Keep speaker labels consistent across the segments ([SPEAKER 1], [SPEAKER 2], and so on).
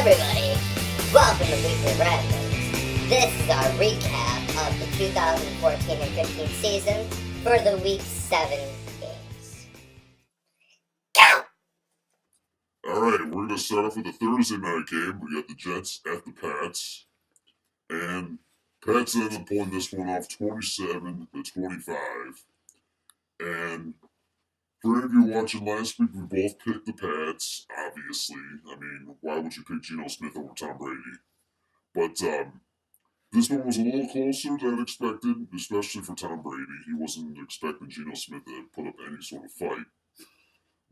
[SPEAKER 1] everybody! Welcome to Weekly Rambles. This is our recap of the 2014 and 15 season for the Week 7 games. Go!
[SPEAKER 2] Alright, we're going to start off with the Thursday night game. We got the Jets at the Pats. And Pats ended up pulling this one off 27-25. And for any of you watching last week, we both picked the Pats, obviously. I mean, why would you pick Geno Smith over Tom Brady? But this one was a little closer than expected, especially for Tom Brady. He wasn't expecting Geno Smith to put up any sort of fight.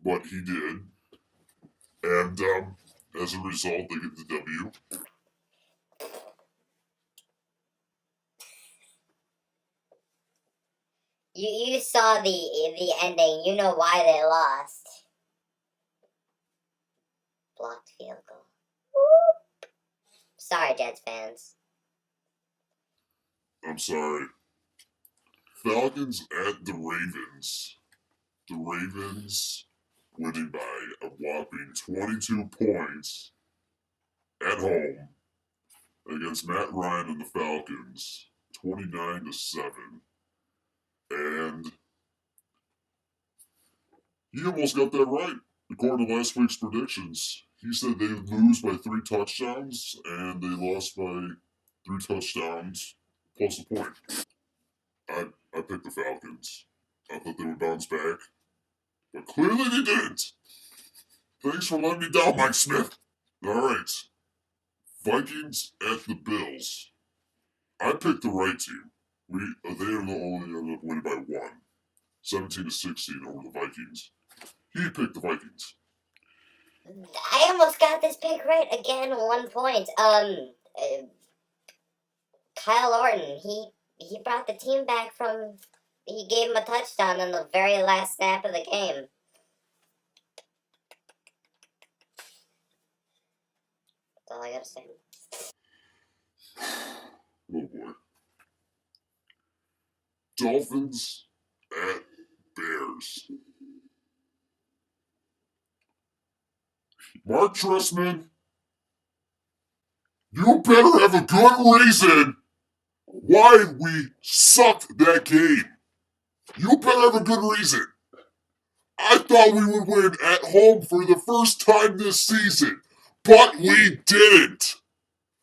[SPEAKER 2] But he did. And as a result, they get the W.
[SPEAKER 1] You saw the ending. You know why they lost. Blocked field goal. Sorry, Jets fans.
[SPEAKER 2] I'm sorry. Falcons at the Ravens. The Ravens winning by a whopping 22 points at home against Matt Ryan and the Falcons, 29-7. And he almost got that right, according to last week's predictions. He said they would lose by 3 touchdowns, and they lost by 3 touchdowns plus a point. I picked the Falcons. I thought they would bounce back, but clearly they didn't. Thanks for letting me down, Mike Smith. All right, Vikings at the Bills. I picked the right team. They only ended up winning by 1, 17-16 over the Vikings. He picked the Vikings.
[SPEAKER 1] I almost got this pick right again. 1 point. Kyle Orton. He brought the team back from. He gave him a touchdown in the very last snap of the game. That's all I gotta say.
[SPEAKER 2] Oh boy. Dolphins at Bears. Mark Trestman, you better have a good reason why we sucked that game. You better have a good reason. I thought we would win at home for the first time this season, but we didn't.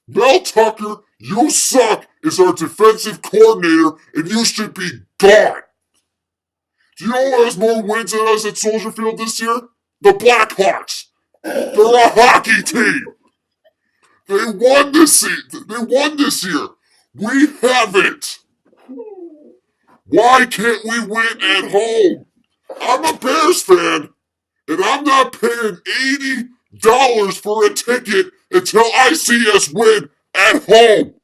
[SPEAKER 2] Mel Tucker, you suck as our defensive coordinator, and you should be gone. Do you know who has more wins than us at Soldier Field this year? The Blackhawks. They're a hockey team. They won this year. We haven't. Why can't we win at home? I'm a Bears fan, and I'm not paying $80 for a ticket until I see us win at home.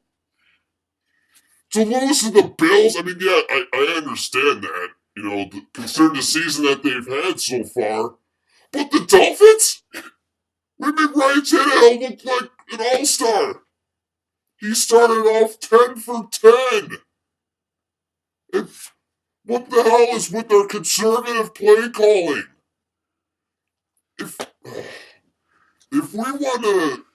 [SPEAKER 2] To lose to the Bills, I mean, yeah, I understand that. You know, considering the season that they've had so far. But the Dolphins? I mean, Ryan Tannehill looked like an all-star. He started off 10 for 10. And what the hell is with their conservative play calling? If we want to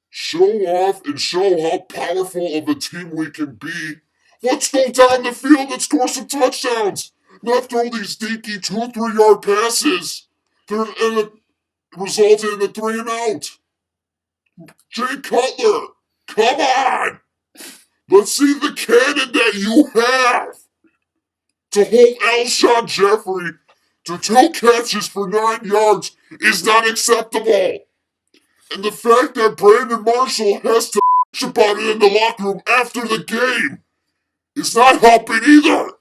[SPEAKER 2] show off and show how powerful of a team we can be, let's go down the field and score some touchdowns. Not throw these dinky 2-3 yard passes that resulted in a 3 and out. Jay Cutler, come on! Let's see the cannon that you have! To hold Alshon Jeffrey to 2 catches for 9 yards is not acceptable. And the fact that Brandon Marshall has to bitch about it in the locker room after the game is not helping either.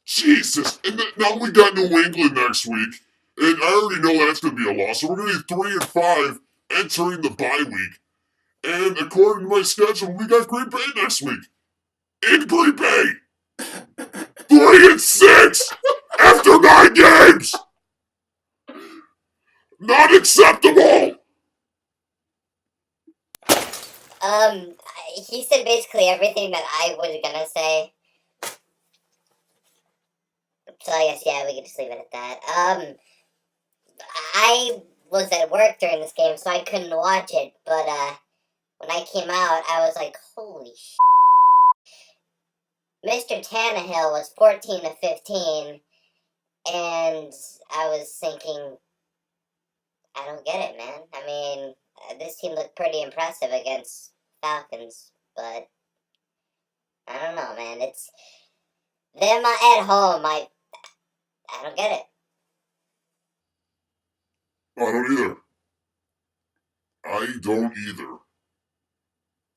[SPEAKER 2] Jesus. And now we got New England next week, and I already know that's going to be a loss. So we're going to be 3-5 entering the bye week. And according to my schedule, we got Green Bay next week. In Green Bay! 3-6 after 9 games! Not acceptable!
[SPEAKER 1] He said basically everything that I was gonna say. So I guess, yeah, we can just leave it at that. I was at work during this game, so I couldn't watch it. But when I came out, I was like, holy sh! Mr. Tannehill was 14-15, and I was thinking, I don't get it, man. I mean, this team looked pretty impressive against Falcons, but I don't know, man. It's them at home. I don't get it.
[SPEAKER 2] I don't either. I don't either.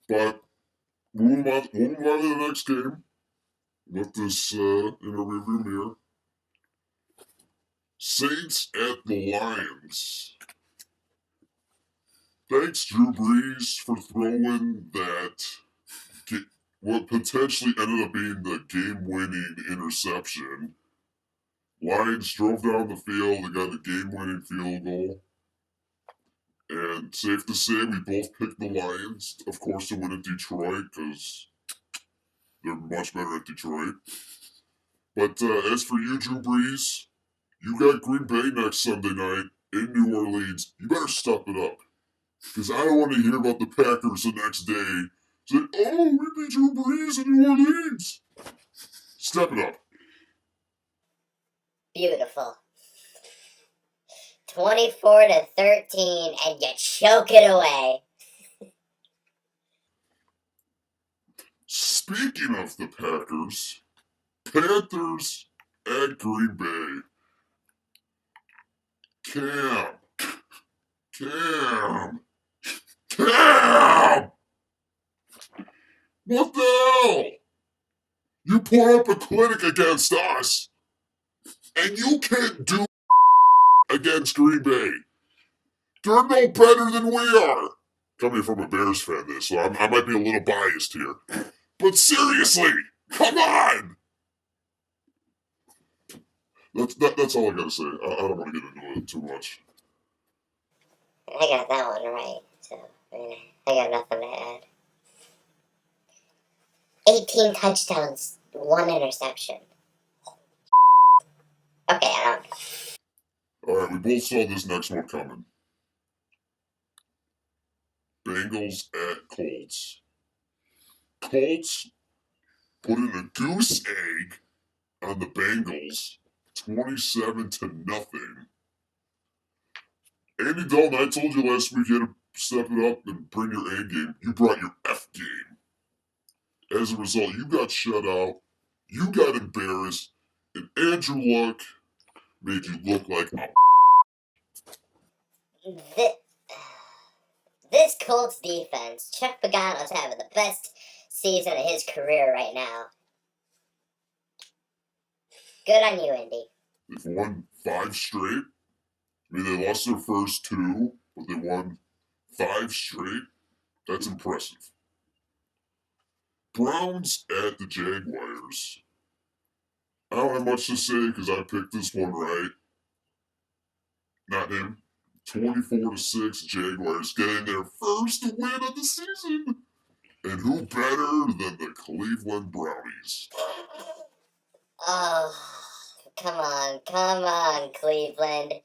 [SPEAKER 2] But we'll move on to the next game. With this in a rearview mirror. Saints at the Lions. Thanks, Drew Brees, for throwing that what potentially ended up being the game-winning interception. Lions drove down the field and got a game-winning field goal. And safe to say, we both picked the Lions, of course, to win at Detroit, because they're much better at Detroit. But as for you, Drew Brees, you got Green Bay next Sunday night in New Orleans. You better step it up. Because I don't want to hear about the Packers the next day. Say, oh, we beat Drew Brees in New Orleans. Step it up.
[SPEAKER 1] Beautiful. 24-13, and you choke it away.
[SPEAKER 2] Speaking of the Packers, Panthers at Green Bay. Cam. What the hell? You put up a clinic against us, and you can't do against Green Bay. They're no better than we are. Coming from a Bears fan, so I might be a little biased here. But seriously, come on! That's all I gotta say. I don't want to get into it too much.
[SPEAKER 1] I got that one right, so I got nothing to add. 18 touchdowns, 1 interception. Okay, I don't.
[SPEAKER 2] Alright, we both saw this next one coming. Bengals at Colts. Colts put in a goose egg on the Bengals, 27-0. Andy Dalton, I told you last week you had to step it up and bring your A game. You brought your F game. As a result, you got shut out, you got embarrassed, and Andrew Luck made you look like a
[SPEAKER 1] This Colts defense, Chuck Pagano's having the best season of his career right now. Good on you, Indy.
[SPEAKER 2] They've won 5 straight. I mean, they lost their first 2, but they won 5 straight. That's impressive. Browns at the Jaguars. I don't have much to say because I picked this one right. Not him. 24-6 Jaguars getting their first win of the season. And who better than the Cleveland Brownies?
[SPEAKER 1] Oh, come on, Cleveland.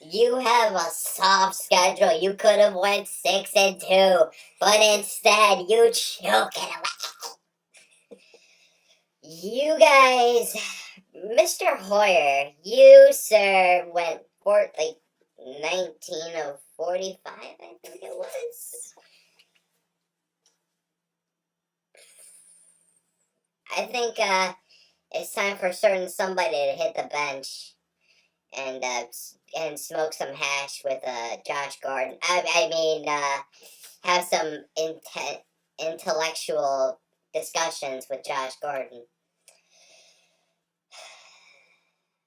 [SPEAKER 1] You have a soft schedule. You could have went 6-2, but instead you choke it away. You guys, Mr. Hoyer, you, sir, went 19 of 45, I think it was. I think it's time for certain somebody to hit the bench and smoke some hash with Josh Gordon. I mean, have some intellectual discussions with Josh Gordon.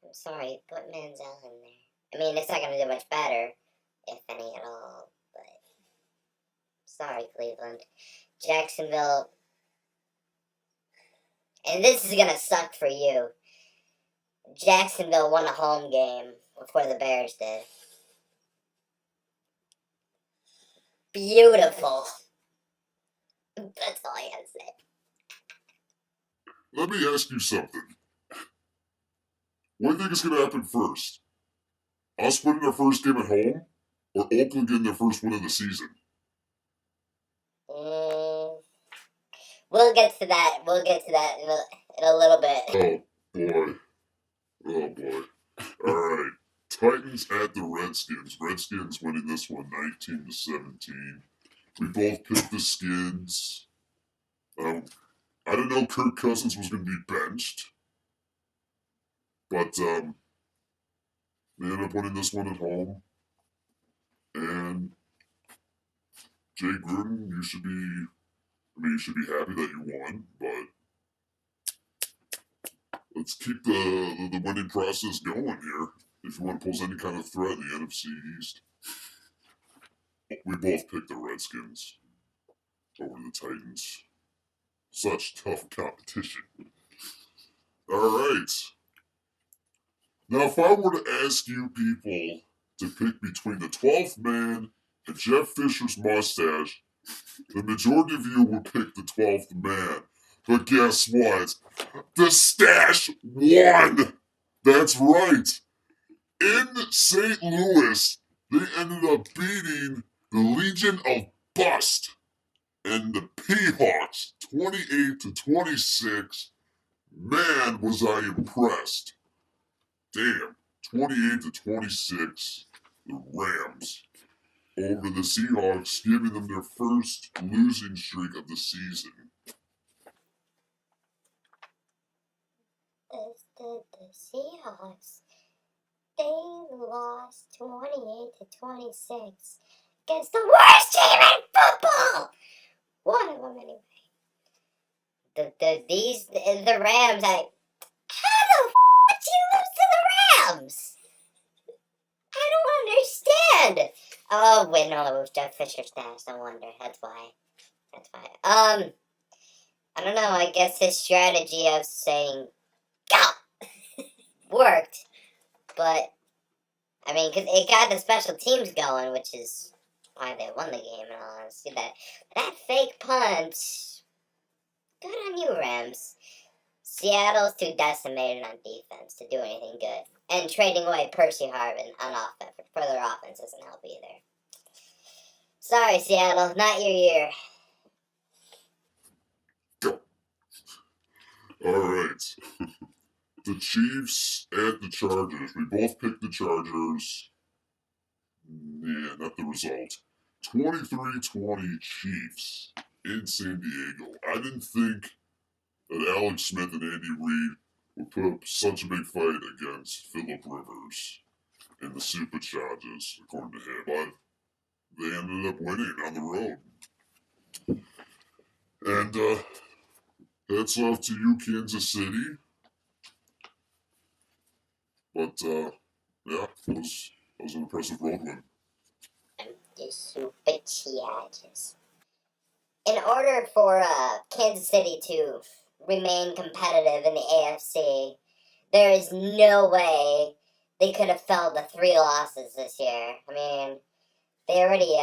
[SPEAKER 1] I'm sorry, put Manziel in there. I mean, it's not going to do much better, if any at all, but sorry, Cleveland. Jacksonville, and this is going to suck for you. Jacksonville won a home game before the Bears did. Beautiful. That's all I gotta say.
[SPEAKER 2] Let me ask you something. What do you think is going to happen first? Us winning our first game at home? or Oakland getting their first win of the season?
[SPEAKER 1] We'll get to that. We'll get to that in a little bit.
[SPEAKER 2] Oh boy. Oh boy. Alright. Titans at the Redskins. Redskins winning this one 19-17. We both picked the Skins. I didn't know Kirk Cousins was going to be benched. But they ended up winning this one at home. And Jay Gruden, you should be happy that you won, but let's keep the winning process going here if you want to pose any kind of threat in the NFC East. We both picked the Redskins over the Titans. Such tough competition. Alright. Now, if I were to ask you people to pick between the 12th man and Jeff Fisher's mustache, the majority of you would pick the 12th man. But guess what? The stash won! That's right! In St. Louis, they ended up beating the Legion of Bust and the Peahawks 28-26. Man, was I impressed. Damn, 28-26, the Rams over the Seahawks, giving them their first losing streak of the season.
[SPEAKER 1] The Seahawks, they lost 28-26 against the worst team in football. One of them anyway. The Rams. How the did you lose to the Rams? I don't understand. Oh wait, no, it was Jeff Fisher's stash. No wonder. That's why. I don't know. I guess his strategy of saying "go" worked, but I mean, because it got the special teams going, which is why they won the game. And all honesty, that fake punch. Good on you, Rams. Seattle's too decimated on defense to do anything good, and trading away Percy Harvin on offense for their offense doesn't help either. Sorry, Seattle, not your year.
[SPEAKER 2] Alright. The Chiefs at the Chargers. We both picked the Chargers. Yeah, not the result. 23-20 Chiefs in San Diego. I didn't think that Alex Smith and Andy Reid would put up such a big fight against Phillip Rivers and the Superchargers, according to him. But they ended up winning on the road. And hats off to you, Kansas City. But yeah, that was an impressive road win.
[SPEAKER 1] The Superchargers. In order for Kansas City to remain competitive in the AFC, there is no way they could have felled the 3 losses this year. I mean, they already,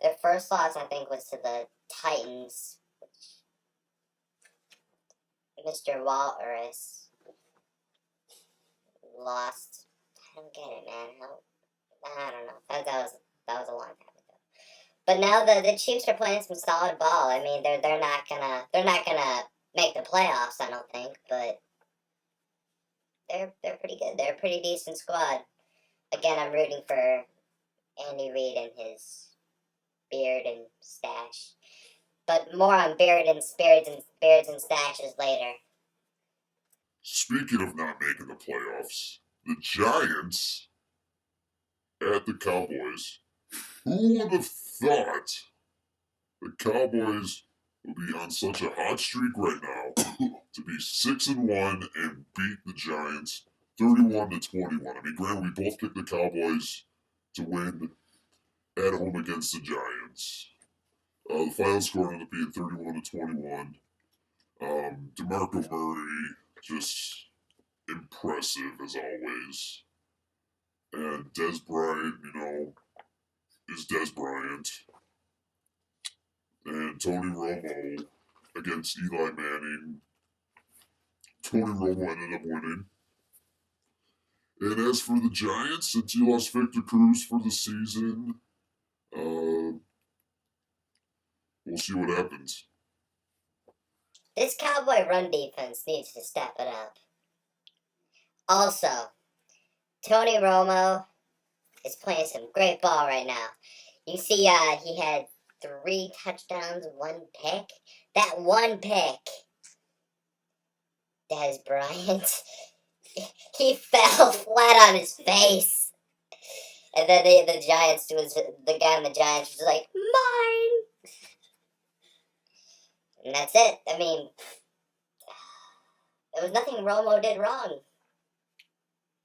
[SPEAKER 1] their first loss, I think, was to the Titans. Mr. Walrus lost. I don't get it, man. I don't know. That was a long time ago. But now the Chiefs are playing some solid ball. I mean, they're not gonna make the playoffs, I don't think, but they're pretty good. They're a pretty decent squad. Again, I'm rooting for Andy Reid and his beard and stash. But more on beards and stashes later.
[SPEAKER 2] Speaking of not making the playoffs, the Giants at the Cowboys. Who would have thought the Cowboys would be on such a hot streak right now to be 6-1 and beat the Giants 31-21? I mean, granted, we both picked the Cowboys to win at home against the Giants. The final score ended up being 31-21. DeMarco Murray, just impressive as always. And Des Bryant, is Des Bryant. And Tony Romo against Eli Manning. Tony Romo ended up winning. And as for the Giants, since you lost Victor Cruz for the season, we'll see what happens.
[SPEAKER 1] This Cowboy run defense needs to step it up. Also, Tony Romo is playing some great ball right now. You see, he had 3 touchdowns, 1 pick. That 1 pick, Des Bryant, he fell flat on his face. And then the Giants was the guy on the Giants was like, mine. And that's it. I mean, there was nothing Romo did wrong.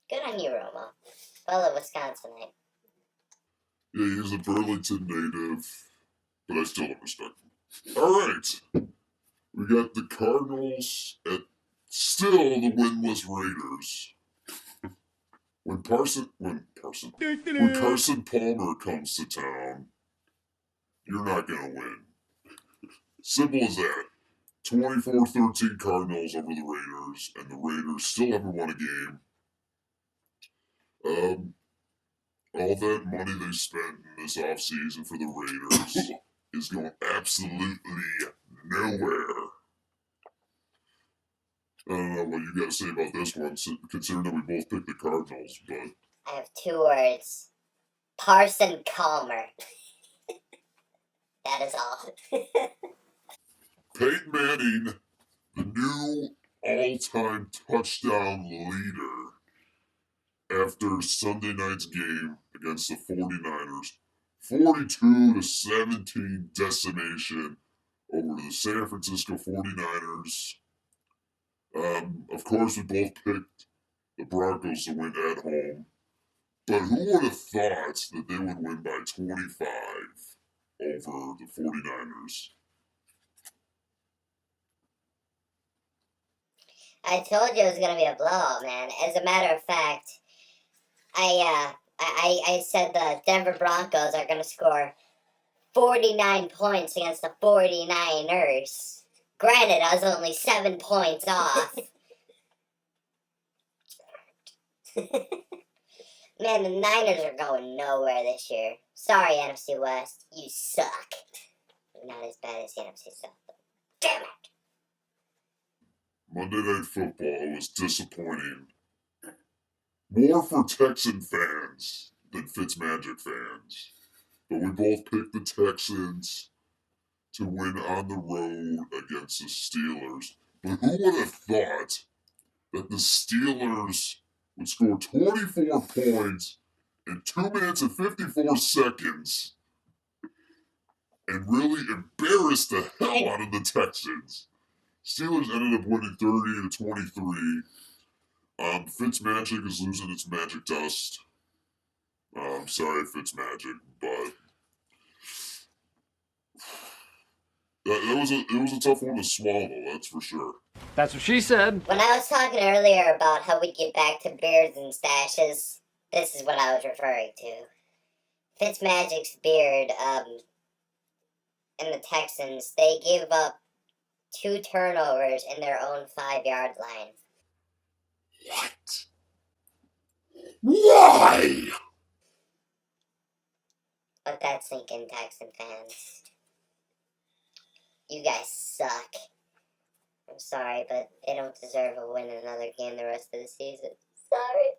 [SPEAKER 1] Good on you, Romo. Fellow Wisconsinite.
[SPEAKER 2] Yeah, he's a Burlington native, but I still don't respect him. All right, we got the Cardinals at still the winless Raiders. When Carson Palmer comes to town, you're not gonna win. Simple as that. 24-13 Cardinals over the Raiders, and the Raiders still haven't won a game. All that money they spent in this offseason for the Raiders is going absolutely nowhere. I don't know what you got to say about this one, considering that we both picked the Cardinals, but...
[SPEAKER 1] I have 2 words. Carson Palmer. That is all.
[SPEAKER 2] Peyton Manning, the new all-time touchdown leader after Sunday night's game against the 49ers. 42-17 decimation over the San Francisco 49ers. Of course, we both picked the Broncos to win at home. But who would have thought that they would win by 25 over the 49ers?
[SPEAKER 1] I told you it was gonna be a blowout, man. As a matter of fact, I said the Denver Broncos are gonna score 49 points against the 49ers. Granted, I was only 7 points off. Man, the Niners are going nowhere this year. Sorry, NFC West. You suck. Not as bad as the NFC South, but damn it.
[SPEAKER 2] Monday Night Football was disappointing. More for Texan fans than Fitzmagic fans. But we both picked the Texans to win on the road against the Steelers. But who would have thought that the Steelers would score 24 points in 2 minutes and 54 seconds and really embarrass the hell out of the Texans? Steelers ended up winning 30-23. Fitzmagic is losing its magic dust. I'm sorry, Fitzmagic, but it was a tough one to swallow, that's for sure.
[SPEAKER 3] That's what she said.
[SPEAKER 1] When I was talking earlier about how we get back to beards and stashes, this is what I was referring to. Fitzmagic's beard, and the Texans, they gave up 2 turnovers in their own 5-yard line.
[SPEAKER 2] What? Why?
[SPEAKER 1] Let that sink in, Texan fans. You guys suck. I'm sorry, but they don't deserve a win in another game the rest of the season. Sorry,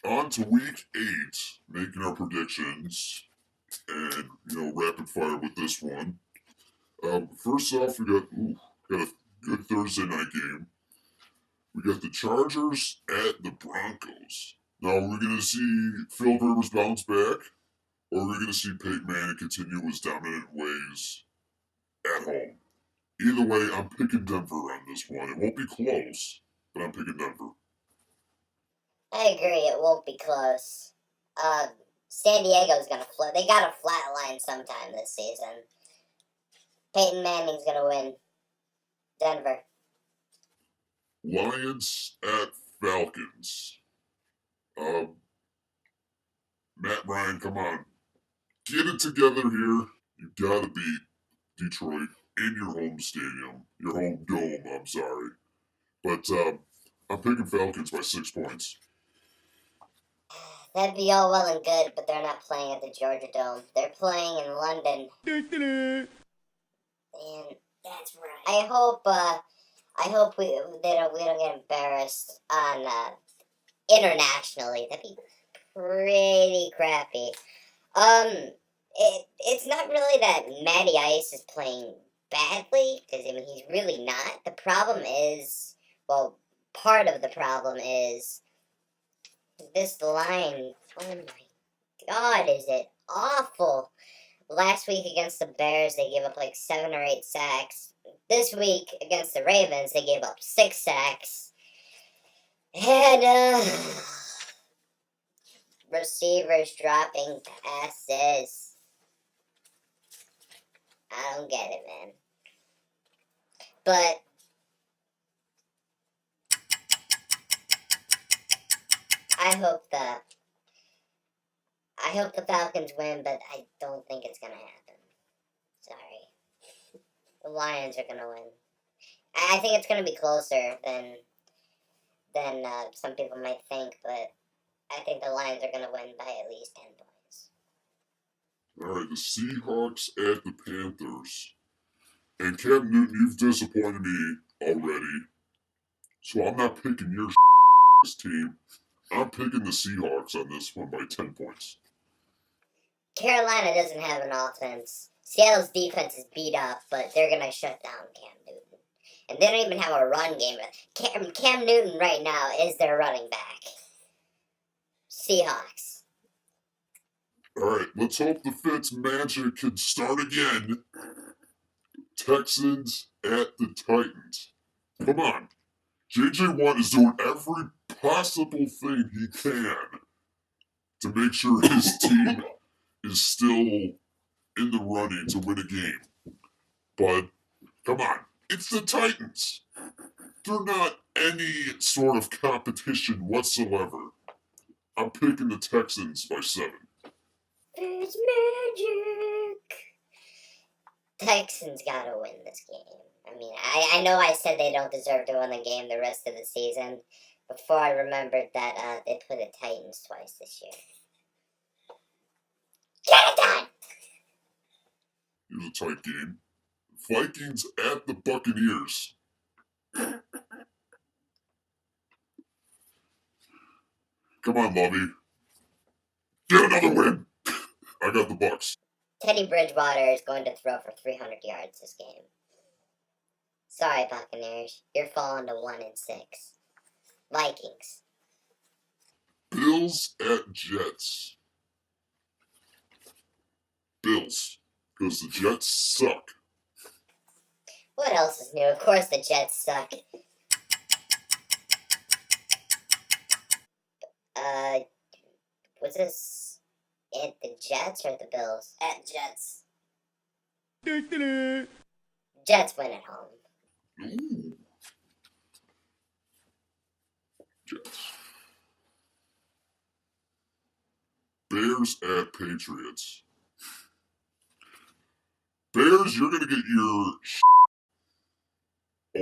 [SPEAKER 1] Fitzmagic.
[SPEAKER 2] On to week 8, making our predictions, and, rapid fire with this one. First off, we got a good Thursday night game. We got the Chargers at the Broncos. Now, are we going to see Phil Rivers bounce back, or are we going to see Peyton Manning continue his dominant ways at home? Either way, I'm picking Denver on this one. It won't be close, but I'm picking Denver.
[SPEAKER 1] I agree, it won't be close. San Diego's gonna they got a flat line sometime this season. Peyton Manning's gonna win. Denver.
[SPEAKER 2] Lions at Falcons. Matt Ryan, come on. Get it together here. You gotta beat Detroit. in your home stadium, your home dome, I'm sorry. But I'm picking Falcons by 6 points.
[SPEAKER 1] That'd be all well and good, but they're not playing at the Georgia Dome. They're playing in London. And that's right. I hope we don't get embarrassed on internationally. That'd be pretty crappy. It's not really that Matty Ice is playing badly, because I mean he's really not. The problem is, well, part of the problem is this line. Oh my God, is it awful? Last week against the Bears, they gave up like 7 or 8 sacks. This week against the Ravens, they gave up 6 sacks. And receivers dropping passes. I don't get it, man. But I hope the Falcons win, but I don't think it's gonna happen. Sorry. The Lions are gonna win. I think it's gonna be closer than some people might think, but I think the Lions are gonna win by at least 10 points.
[SPEAKER 2] Alright, the Seahawks at the Panthers. And Cam Newton, you've disappointed me already. So I'm not picking your team. I'm picking the Seahawks on this one by 10 points.
[SPEAKER 1] Carolina doesn't have an offense. Seattle's defense is beat up, but they're gonna shut down Cam Newton. And they don't even have a run game. Cam Newton right now is their running back. Seahawks.
[SPEAKER 2] Alright, let's hope the Fitz magic can start again. Texans at the Titans. Come on. JJ Watt is doing every possible thing he can to make sure his team is still in the running to win a game. But, come on, it's the Titans. They're not any sort of competition whatsoever. I'm picking the Texans by 7.
[SPEAKER 1] It's magic. Texans gotta win this game. I mean, I know I said they don't deserve to win the game the rest of the season before I remembered that they put the Titans twice this year. Get it done!
[SPEAKER 2] Here's a tight game. Vikings at the Buccaneers. Come on, Lovey. Get another win! I got the Bucks.
[SPEAKER 1] Teddy Bridgewater is going to throw for 300 yards this game. Sorry, Buccaneers. You're falling to 1-6. Vikings.
[SPEAKER 2] Bills at Jets. Bills. Because the Jets suck.
[SPEAKER 1] What else is new? Of course the Jets suck. Was this at the Jets or the Bills? At Jets. Jets win at home.
[SPEAKER 2] Ooh. Jets. Bears at Patriots. Bears, you're going to get your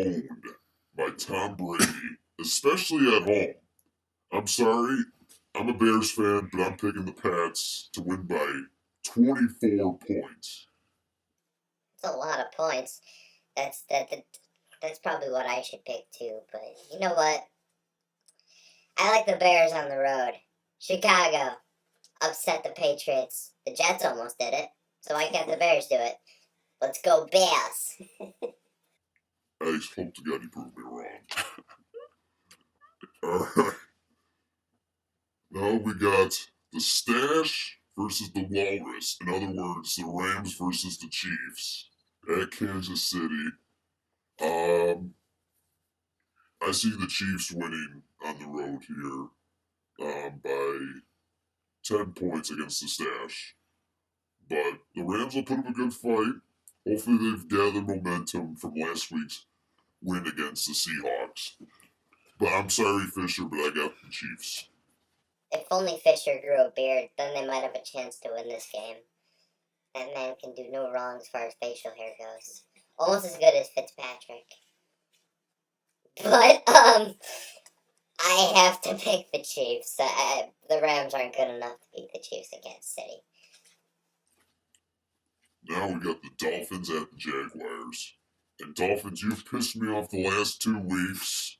[SPEAKER 2] owned by Tom Brady, especially at home. I'm sorry, I'm a Bears fan, but I'm picking the Pats to win by 24 points.
[SPEAKER 1] That's a lot of points. That's probably what I should pick too, but you know what? I like the Bears on the road. Chicago upset the Patriots. The Jets almost did it, so why can't the Bears do it? Let's go Bears.
[SPEAKER 2] I hope to God you prove me wrong. Alright. Now we got the Stash versus the Walrus. In other words, the Rams versus the Chiefs at Kansas City. I see the Chiefs winning on the road here by 10 points against the Stash. But the Rams will put up a good fight. Hopefully they've gathered momentum from last week's win against the Seahawks. But I'm sorry, Fisher, but I got the Chiefs.
[SPEAKER 1] If only Fisher grew a beard, then they might have a chance to win this game. That man can do no wrong as far as facial hair goes. Almost as good as Fitzpatrick. But, I have to pick the Chiefs. The Rams aren't good enough to beat the Chiefs against City.
[SPEAKER 2] Now we got the Dolphins at the Jaguars. And Dolphins, you've pissed me off the last 2 weeks.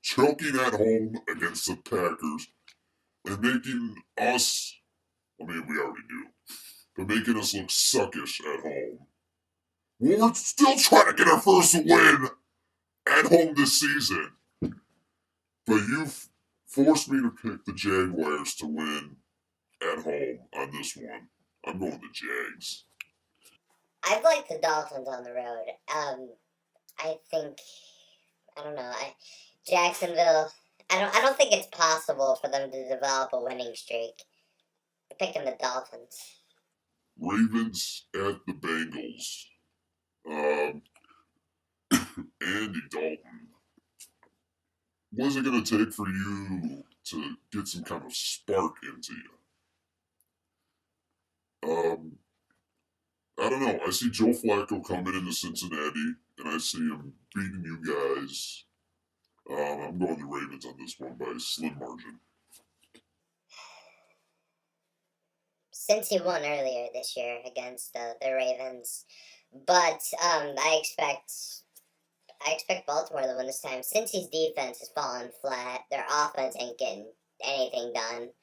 [SPEAKER 2] Choking at home against the Packers and making us, I mean, we already do, but making us look suckish at home. Well, we're still trying to get our first win at home this season. But you've forced me to pick the Jaguars to win at home on this one. I'm going the Jags.
[SPEAKER 1] I'd like the Dolphins on the road. I think I don't know. Jacksonville. I don't think it's possible for them to develop a winning streak. I'm picking the Dolphins.
[SPEAKER 2] Ravens at the Bengals. Um, Andy Dalton. What is it going to take for you to get some kind of spark into you? I don't know. I see Joe Flacco coming into Cincinnati, and I see him beating you guys. I'm going the Ravens on this one by a slim margin.
[SPEAKER 1] Since he won earlier this year against the Ravens, but I expect Baltimore to win this time. Cincy's defense has fallen flat. Their offense ain't getting anything done.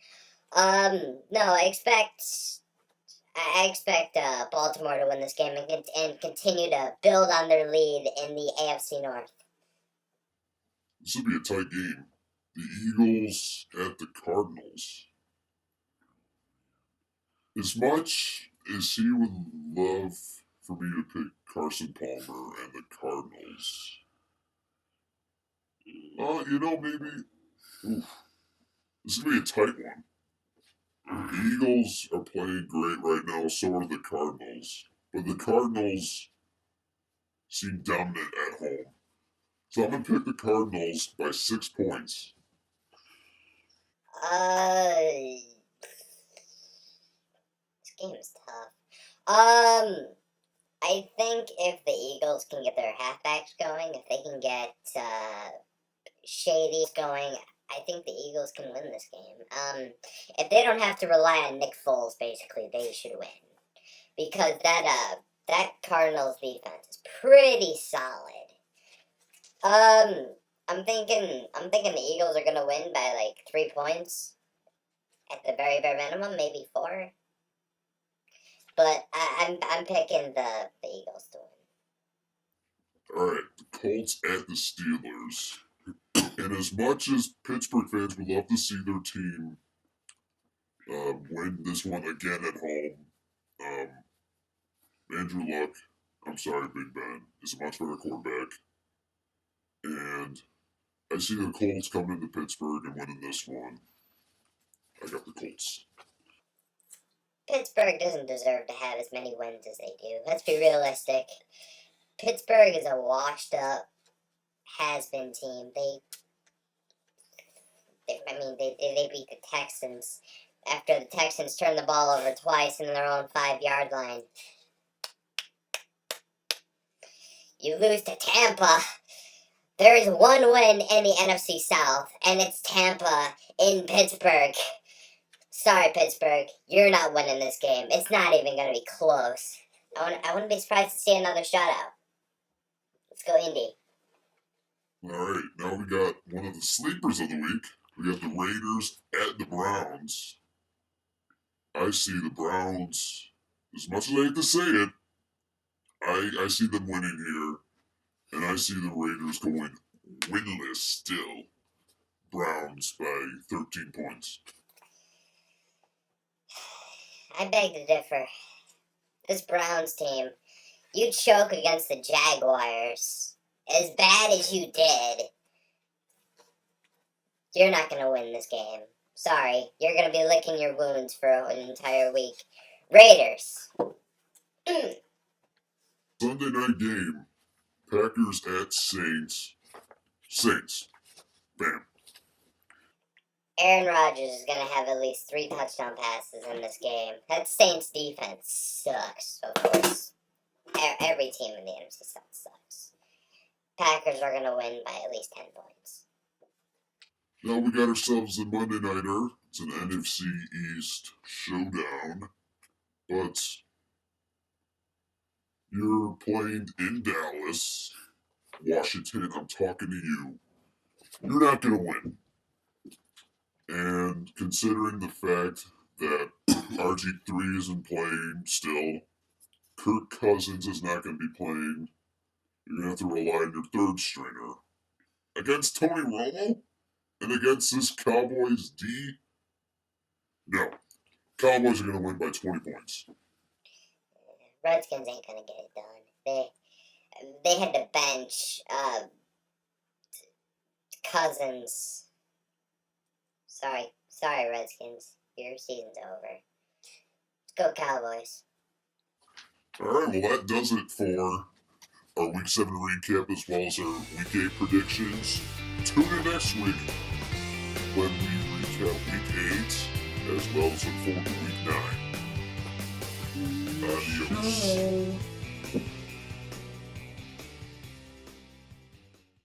[SPEAKER 1] No, I expect Baltimore to win this game and continue to build on their lead in the AFC North.
[SPEAKER 2] This would be a tight game. The Eagles at the Cardinals. As much as he would love for me to pick Carson Palmer and the Cardinals, maybe. Oof, this is going to be a tight one. The Eagles are playing great right now, so are the Cardinals. But the Cardinals seem dominant at home. So I'm going to pick the Cardinals by 6 points.
[SPEAKER 1] This game is tough. I think if the Eagles can get their halfbacks going, if they can get Shady going, I think the Eagles can win this game. If they don't have to rely on Nick Foles, basically, they should win. Because that Cardinals defense is pretty solid. I'm thinking the Eagles are gonna win by like 3 points. At the very bare minimum, maybe 4. But I'm picking the Eagles to win.
[SPEAKER 2] Alright, the Colts at the Steelers. And as much as Pittsburgh fans would love to see their team win this one again at home, Andrew Luck, I'm sorry, Big Ben, is a much better quarterback. And I see the Colts coming into Pittsburgh and winning this one. I got the Colts.
[SPEAKER 1] Pittsburgh doesn't deserve to have as many wins as they do. Let's be realistic. Pittsburgh is a washed up, has been team. They beat the Texans after the Texans turned the ball over twice in their own 5-yard line. You lose to Tampa. There is one win in the NFC South, and it's Tampa in Pittsburgh. Sorry, Pittsburgh, you're not winning this game. It's not even going to be close. I wouldn't be surprised to see another shutout. Let's go Indy.
[SPEAKER 2] Alright, now we got one of the sleepers of the week. We got the Raiders at the Browns. I see the Browns, as much as I hate to say it, I see them winning here. And I see the Raiders going winless still. Browns by 13 points.
[SPEAKER 1] I beg to differ. This Browns team, you choke against the Jaguars. As bad as you did, you're not going to win this game. Sorry, you're going to be licking your wounds for an entire week. Raiders.
[SPEAKER 2] Sunday night game. Packers at Saints. Saints. Bam.
[SPEAKER 1] Aaron Rodgers is going to have at least 3 touchdown passes in this game. That Saints defense sucks, of course. every team in the NFC South sucks. Packers are going to win by at least 10 points.
[SPEAKER 2] Now we got ourselves a Monday Nighter. It's an NFC East showdown. But you're playing in Dallas. Washington, I'm talking to you. You're not going to win. And considering the fact that RG3 isn't playing still, Kirk Cousins is not going to be playing, you're going to have to rely on your third stringer. Against Tony Romo? And against this Cowboys D? No. Cowboys are going to win by 20 points.
[SPEAKER 1] Redskins ain't going to get it done. They had to bench Cousins. Sorry, Redskins. Your season's over. Let's go Cowboys.
[SPEAKER 2] Alright, well that does it for our Week 7 recap as well as our Week 8 predictions. Tune in next week when we recap Week 8 as well as look forward to Week 9. Adios.